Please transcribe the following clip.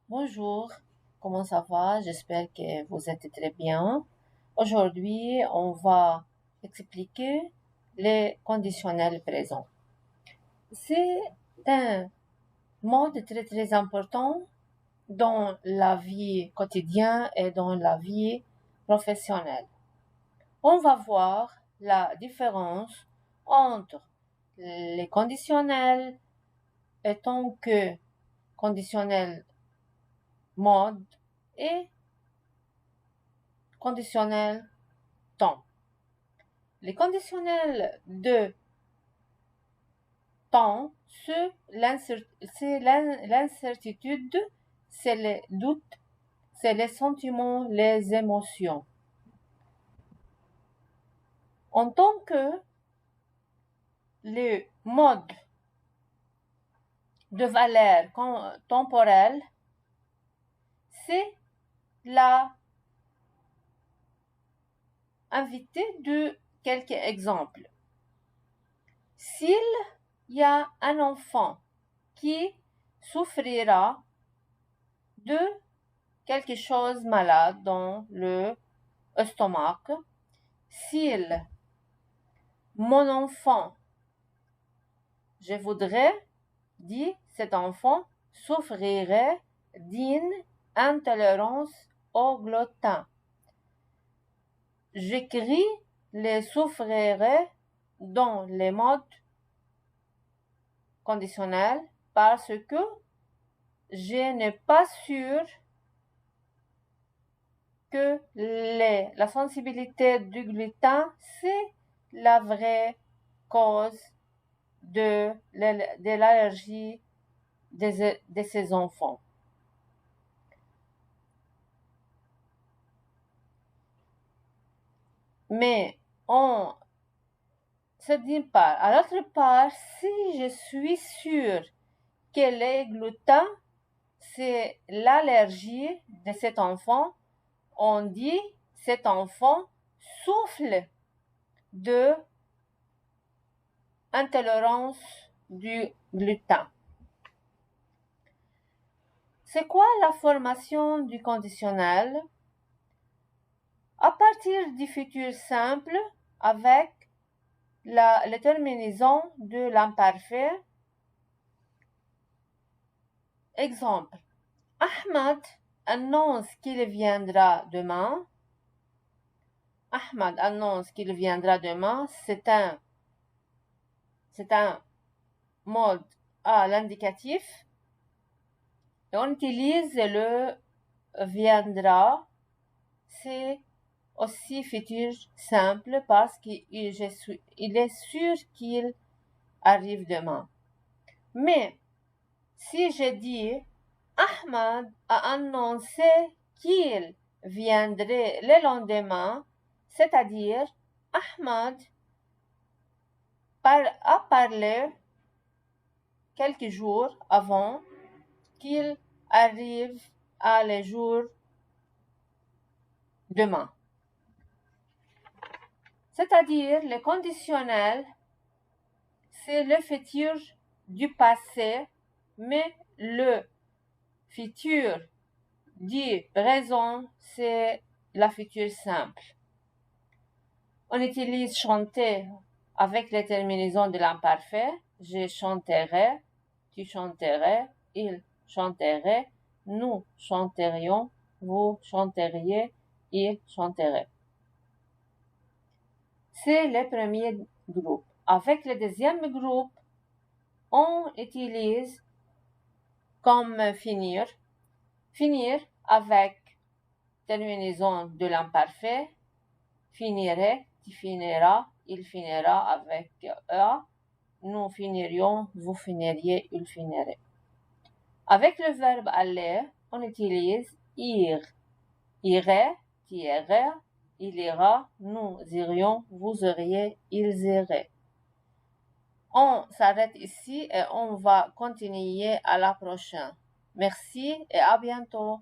Bonjour, comment ça va? J'espère que vous êtes très bien. Aujourd'hui, on va expliquer les conditionnels présents. C'est un mode très important dans la vie quotidienne et dans la vie professionnelle. On va voir la différence entre les conditionnels étant que conditionnel mode et conditionnel temps. Les conditionnels de temps, c'est l'incertitude, c'est les doutes, c'est les sentiments, les émotions. En tant que le mode de valeur temporelle, c'est la invité de quelques exemples. S'il y a un enfant qui souffrira de quelque chose malade dans le estomac, s'il, mon enfant, je voudrais, dit cet enfant, souffrirait d'une intolérance au gluten. J'écris les souffrirait dans les modes conditionnels parce que je n'ai pas sûr que la sensibilité du gluten, c'est la vraie cause de l'allergie de ces enfants. Mais on se dit pas. À l'autre part, si je suis sûre que le gluten, c'est l'allergie de cet enfant, on dit cet enfant souffre de intolérance du gluten. C'est quoi la formation du conditionnel? À partir du futur simple avec la terminaison de l'imparfait. Exemple. Ahmad annonce qu'il viendra demain. Ahmad annonce qu'il viendra demain. C'est un mode à l'indicatif. Et on utilise le viendra. C'est aussi futur simple parce qu'il est sûr qu'il arrive demain. Mais si je dis Ahmad a annoncé qu'il viendrait le lendemain, c'est-à-dire Ahmad a parlé quelques jours avant qu'il arrive à le jour demain. C'est-à-dire le conditionnel, c'est le futur du passé, mais le futur du présent, c'est la future simple. On utilise chanter avec les terminaisons de l'imparfait. Je chanterai, tu chanterais, il chanterait, nous chanterions, vous chanteriez, il chanterait. C'est le premier groupe. Avec le deuxième groupe, on utilise comme finir. Finir avec terminaison de l'imparfait. Finirait, tu finiras, il finira avec a. Nous finirions, vous finiriez, il finirait. Avec le verbe aller, on utilise ir. Irait, tu irais, il ira, nous irions, vous iriez, ils iraient. On s'arrête ici et on va continuer à la prochaine. Merci et à bientôt.